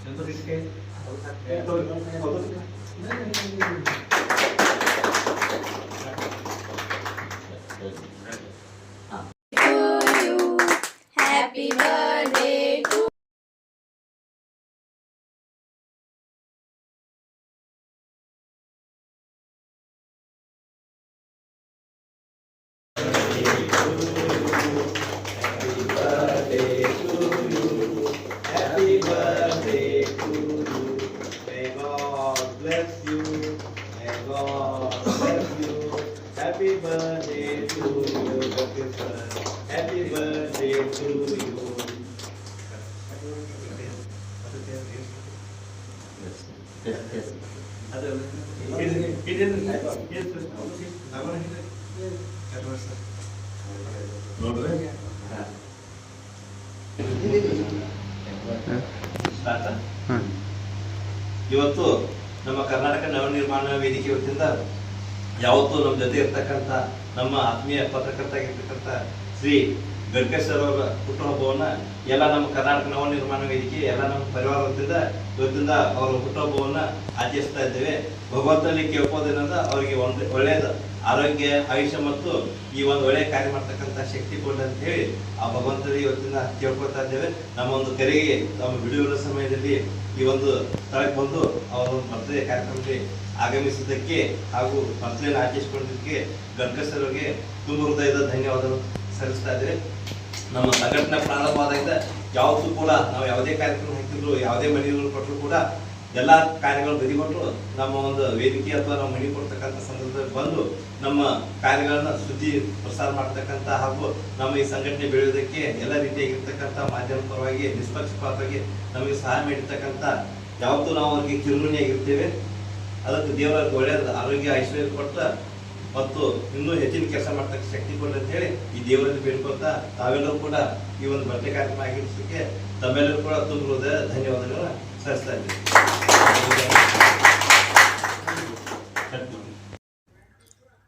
Happy birthday to Happy birthday to you, happy birthday to you. Yes. ಇವತ್ತು ನಮ್ಮ ಕರ್ನಾಟಕ ನವನಿರ್ಮಾಣ ವೇದಿಕೆ ವತಿಯಿಂದ ಯಾವತ್ತೂ ನಮ್ಮ ಜೊತೆ ಇರ್ತಕ್ಕಂಥ ನಮ್ಮ ಆತ್ಮೀಯ ಪತ್ರಕರ್ತ ಆಗಿರ್ತಕ್ಕಂಥ ಶ್ರೀ ಗಡ್ಕರಿ ಸರ್ ಅವರ ಹುಟ್ಟುಹಬ್ಬವನ್ನ ಎಲ್ಲ ನಮ್ಮ ಕರ್ನಾಟಕ ನವನಿರ್ಮಾಣ ವೇದಿಕೆ ಎಲ್ಲ ನಮ್ಮ ಪರಿವಾರ ಇವತ್ತಿಂದ ಅವರ ಹುಟ್ಟುಹಬ್ಬವನ್ನ ಆಚರಿಸ್ತಾ ಇದ್ದೇವೆ. ಭಗವಂತನಲ್ಲಿ ಕೇಳ್ಕೋದೇನಂದ್ರೆ ಅವರಿಗೆ ಒಂದು ಒಳ್ಳೆಯದು ಆರೋಗ್ಯ, ಆಯುಷ್ಯ ಮತ್ತು ಈ ಒಂದು ಒಳ್ಳೆಯ ಕಾರ್ಯ ಮಾಡ್ತಕ್ಕಂಥ ಶಕ್ತಿ ಕೊಡ್ಲಿ ಅಂತ ಹೇಳಿ ಆ ಭಗವಂತನಿಗೆ ಇವತ್ತಿಂದ ಕೇಳ್ಕೊಳ್ತಾ ಇದ್ದೇವೆ. ನಮ್ಮ ಒಂದು ಕರೆಗೆ ನಮ್ಮ ಬಿಡುವಿನ ಸಮಯದಲ್ಲಿ ಈ ಒಂದು ಸ್ಥಳಕ್ಕೆ ಬಂದು ಅವರ ಒಂದು ಬರ್ತ್ಡೇ ಕಾರ್ಯಕ್ರಮಕ್ಕೆ ಆಗಮಿಸಿದ್ದಕ್ಕೆ ಹಾಗೂ ಬರ್ತ್ಡೇನ ಆಚರಿಸಿಕೊಂಡಿದ್ದಕ್ಕೆ ಗಡ್ಕರಿ ಸರ್ ಅವರಿಗೆ ತುಂಬ ಹೃದಯದ ಧನ್ಯವಾದಗಳು ಸಲ್ಲಿಸ್ತಾ ಇದ್ದೇವೆ. ನಮ್ಮ ಸಂಘಟನೆ ಪ್ರಾರಂಭವಾದಾಗ ಯಾವತ್ತೂ ಕೂಡ ನಾವು ಯಾವುದೇ ಕಾರ್ಯಕ್ರಮ ಹಾಕಿದ್ರು, ಯಾವುದೇ ಮನೆಗಳು ಕೊಟ್ಟರು ಕೂಡ ಎಲ್ಲ ಕಾರ್ಯಗಳು ಬದಿಗೊಟ್ಟು ನಮ್ಮ ಒಂದು ವೇದಿಕೆ ಅಥವಾ ನಾವು ಮನೆ ಕೊಡ್ತಕ್ಕಂಥ ಸಂದರ್ಭದಲ್ಲಿ ಬಂದು ನಮ್ಮ ಕಾರ್ಯಗಳನ್ನ ಸುದ್ದಿ ಪ್ರಸಾರ ಮಾಡ್ತಕ್ಕಂಥ ಹಾಗೂ ನಮ್ಮ ಈ ಸಂಘಟನೆ ಬೆಳೆಯೋದಕ್ಕೆ ಎಲ್ಲ ರೀತಿಯಾಗಿರ್ತಕ್ಕಂಥ ಮಾಧ್ಯಮ ಪರವಾಗಿ ನಿಷ್ಪಕ್ಷಪಾತವಾಗಿ ನಮಗೆ ಸಹಾಯ ಮಾಡಿರ್ತಕ್ಕಂಥ ಯಾವತ್ತೂ ನಾವು ಅವ್ರಿಗೆ ಕಿರುಣಿಯಾಗಿರ್ತೇವೆ. ಅದಕ್ಕೆ ದೇವರಿಗೆ ಒಳ್ಳೆಯದ ಆರೋಗ್ಯ ಐಶ್ವರ್ಯ ಕೊಟ್ಟ ಮತ್ತು ಇನ್ನೂ ಹೆಚ್ಚಿನ ಕೆಲಸ ಮಾಡ್ತಕ್ಕ ಶಕ್ತಿ ಕೊಡ್ಲಿ ಅಂತ ಹೇಳಿ ಈ ದೇವರಲ್ಲಿ ಬೇಡ್ಕೊಳ್ತಾ ತಾವೆಲ್ಲರೂ ಕೂಡ ಈ ಒಂದು ಬರ್ತ್ಡೇ ಕಾರ್ಯಕ್ರಮ ಆಗಿರೋದಕ್ಕೆ ತಮ್ಮೆಲ್ಲರೂ ಕೂಡ ತುಂಬ ಹೃದಯ ಧನ್ಯವಾದಗಳನ್ನ ಸಲ್ಲಿಸ್ತಾ ಇದ್ದೀವಿ.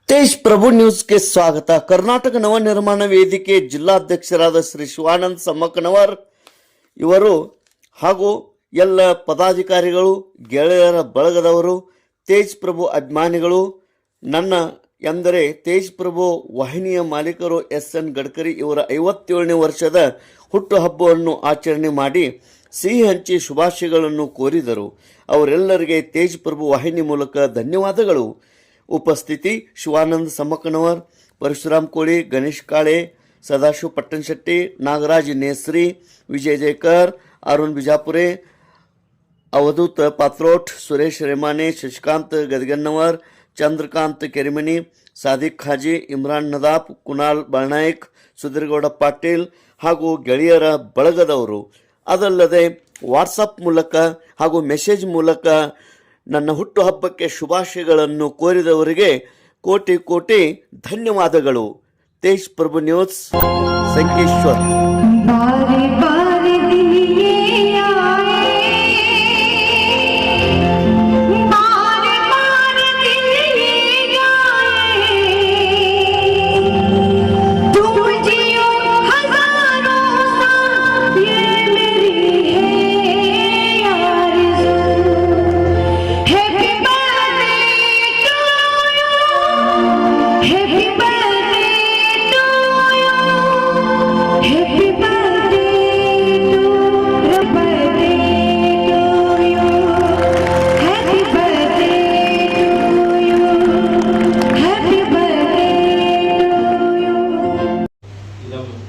ತೇಜ್ ಪ್ರಭು ನ್ಯೂಸ್ಗೆ ಸ್ವಾಗತ. ಕರ್ನಾಟಕ ನವನಿರ್ಮಾಣ ವೇದಿಕೆ ಜಿಲ್ಲಾಧ್ಯಕ್ಷರಾದ ಶ್ರೀ ಶಿವಾನಂದ್ ಸಮ್ಮಕ್ಕನವರ್ ಇವರು ಹಾಗೂ ಎಲ್ಲ ಪದಾಧಿಕಾರಿಗಳು, ಗೆಳೆಯರ ಬಳಗದವರು, ತೇಜ್ ಪ್ರಭು ಅಭಿಮಾನಿಗಳು, ನನ್ನ ಎಂದರೆ ತೇಜ್ ಪ್ರಭು ವಾಹಿನಿಯ ಮಾಲೀಕರು ಎಸ್.ಎನ್. ಗಡ್ಕರಿ ಇವರ 57ನೇ ವರ್ಷದ ಹುಟ್ಟುಹಬ್ಬವನ್ನು ಆಚರಣೆ ಮಾಡಿ ಸಿಹಿ ಹಂಚಿ ಶುಭಾಶಯಗಳನ್ನು ಕೋರಿದರು. ಅವರೆಲ್ಲರಿಗೆ ತೇಜ್ ಪ್ರಭು ವಾಹಿನಿ ಮೂಲಕ ಧನ್ಯವಾದಗಳು. ಉಪಸ್ಥಿತಿ ಶಿವಾನಂದ್ ಸಮ್ಮಕ್ಕನವರ್, ಪರಶುರಾಮ್ ಕೋಳಿ, ಗಣೇಶ್ ಕಾಳೆ, ಸದಾಶಿವ ಪಟ್ಟಣಶೆಟ್ಟಿ, ನಾಗರಾಜ್ ನೇಸ್ರಿ, ವಿಜಯ್ ಜೈಕರ್, ಅರುಣ್ ಬಿಜಾಪುರೆ, ಅವಧೂತ್ ಪಾತ್ರೋಟ್, ಸುರೇಶ್ ರೆಮಾನೆ, ಶಶಿಕಾಂತ್ ಗದಗನ್ನವರ್, ಚಂದ್ರಕಾಂತ್ ಕೆರಿಮನಿ, ಸಾದಿಕ್ ಖಾಜಿ, ಇಮ್ರಾನ್ ನದಾಫ್, ಕುನಾಲ್ ಬಾಳ್ನಾಯಕ್, ಸುಧೀರ್ಗೌಡ ಪಾಟೀಲ್ ಹಾಗೂ ಗೆಳೆಯರ ಬಳಗದವರು, ಅದಲ್ಲದೆ ವಾಟ್ಸಪ್ ಮೂಲಕ ಹಾಗೂ ಮೆಸೇಜ್ ಮೂಲಕ ನನ್ನ ಹುಟ್ಟುಹಬ್ಬಕ್ಕೆ ಶುಭಾಶಯಗಳನ್ನು ಕೋರಿದವರಿಗೆ ಕೋಟಿ ಕೋಟಿ ಧನ್ಯವಾದಗಳು. ತೇಜ್ ಪ್ರಭು ನ್ಯೂಸ್, ಸಂಕೇಶ್ವರ್.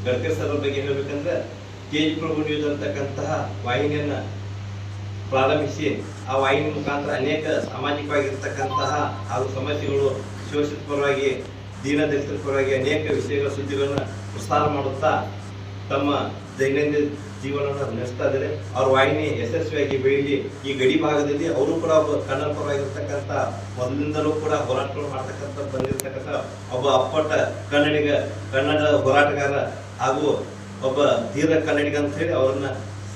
ಗಡ್ಕರಿ ಸರ್ ಬಗ್ಗೆ ಹೇಳಬೇಕಂದ್ರೆ ತೇಜ್ ಪ್ರಭು ನ್ಯೂಸ್ ಅಂತಕ್ಕಂತಹ ವಾಹಿನಿಯನ್ನ ಪ್ರಾರಂಭಿಸಿ ಆ ವಾಹಿನಿ ಮುಖಾಂತರ ಅನೇಕ ಸಾಮಾಜಿಕವಾಗಿರ್ತಕ್ಕಂತಹ ಹಾಗೂ ಸಮಸ್ಯೆಗಳು, ಶೋಷಿತ ಪರವಾಗಿ, ದೀನದಲಿತರ ಪರವಾಗಿ ಅನೇಕ ವಿಷಯಗಳ ಸುದ್ದಿಗಳನ್ನು ಪ್ರಸಾರ ಮಾಡುತ್ತಾ ತಮ್ಮ ದೈನಂದಿನ ಜೀವನವನ್ನು ನಡೆಸ್ತಾ ಇದ್ದಾರೆ. ಅವ್ರ ವಾಹಿನಿ ಯಶಸ್ವಿಯಾಗಿ ಬೆಳೀಲಿ. ಈ ಗಡಿ ಭಾಗದಲ್ಲಿ ಅವರು ಕೂಡ ಒಬ್ಬ ಕನ್ನಡ ಪರವಾಗಿರ್ತಕ್ಕಂಥ ಮೊದಲಿಂದಲೂ ಕೂಡ ಹೋರಾಟಗಳು ಮಾಡ್ತಕ್ಕಂಥ ಬಂದಿರತಕ್ಕಂಥ ಒಬ್ಬ ಅಪ್ಪಟ ಕನ್ನಡ ಹೋರಾಟಗಾರ ಹಾಗೂ ಒಬ್ಬ ಧೀರ ಕನ್ನಡಿಗ ಅಂತ ಹೇಳಿ ಅವರನ್ನ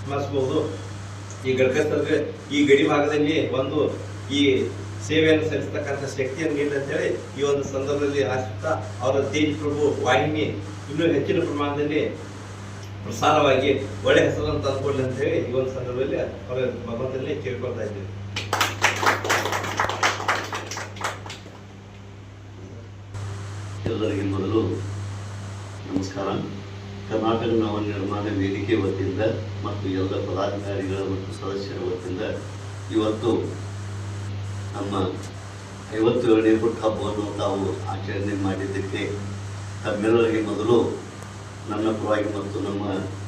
ಸ್ಮರಿಸಬಹುದು. ಈ ಗಡ್ಕರಿ ಈ ಗಡಿ ಭಾಗದಲ್ಲಿ ಒಂದು ಈ ಸೇವೆಯನ್ನು ಸಲ್ಲಿಸತಕ್ಕಂಥ ಶಕ್ತಿಯನ್ನು ನೀಡಿ ಅಂತ ಹೇಳಿ ಈ ಒಂದು ಸಂದರ್ಭದಲ್ಲಿ ಆಶಿಸ್ತಾ ಅವರ ತೇಜ್ ಪ್ರಭು ವಾಹಿನಿ ಇನ್ನೂ ಹೆಚ್ಚಿನ ಪ್ರಮಾಣದಲ್ಲಿ ಪ್ರಸಾರವಾಗಿ ಒಳ್ಳೆ ಹೆಸರನ್ನು ತಂದುಕೊಡ್ಲಿ ಅಂತ ಹೇಳಿ ಈ ಒಂದು ಸಂದರ್ಭದಲ್ಲಿ ಅವರ ಭಗವಂತನಲ್ಲಿ ಕೇಳ್ಕೊಳ್ತಾ ಇದ್ದೀವಿ. ಎಲ್ಲರಿಗೆ ಮೊದಲು ನಮಸ್ಕಾರ. ಕರ್ನಾಟಕ ನವನಿರ್ಮಾಣ ವೇದಿಕೆ ವತಿಯಿಂದ ಮತ್ತು ಎಲ್ಲ ಪದಾಧಿಕಾರಿಗಳ ಮತ್ತು ಸದಸ್ಯರ ವತಿಯಿಂದ ಇವತ್ತು ನಮ್ಮ 57ನೇ ಹುಟ್ಟುಹಬ್ಬವನ್ನು ತಾವು ಆಚರಣೆ ಮಾಡಿದ್ದಕ್ಕೆ ತಮ್ಮೆಲ್ಲರಿಗೆ ಮೊದಲು ನನ್ನ ಪರವಾಗಿ ಮತ್ತು ನಮ್ಮ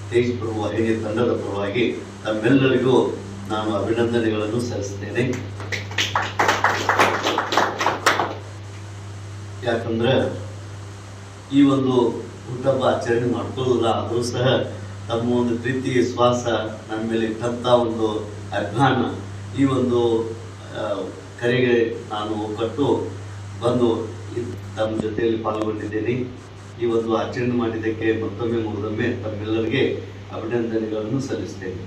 ತೇಜ್ ಪ್ರಭು ವಾಹಿನಿ ತಂಡದ ಪರವಾಗಿ ತಮ್ಮೆಲ್ಲರಿಗೂ ನಾನು ಅಭಿನಂದನೆಗಳನ್ನು ಸಲ್ಲಿಸ್ತೇನೆ. ಯಾಕಂದ್ರೆ ಈ ಒಂದು ಹುಟ್ಟುಹಬ್ಬ ಆಚರಣೆ ಮಾಡ್ಕೊಳ್ಳೋದಿಲ್ಲ, ಆದರೂ ಸಹ ತಮ್ಮ ಒಂದು ಪ್ರೀತಿ ವಿಶ್ವಾಸ ನನ್ನ ಮೇಲೆ ಇಟ್ಟಂಥ ಒಂದು ಅಭಿಮಾನ, ಈ ಒಂದು ಕರೆಗೆ ನಾನು ಒಕ್ಕಟ್ಟು ಬಂದು ತಮ್ಮ ಜೊತೆಯಲ್ಲಿ ಪಾಲ್ಗೊಂಡಿದ್ದೇನೆ. ಈ ಒಂದು ಆಚರಣೆ ಮಾಡಿದ್ದಕ್ಕೆ ಮತ್ತೊಮ್ಮೆ ತಮ್ಮೆಲ್ಲರಿಗೆ ಅಭಿನಂದನೆಗಳನ್ನು ಸಲ್ಲಿಸ್ತೇನೆ.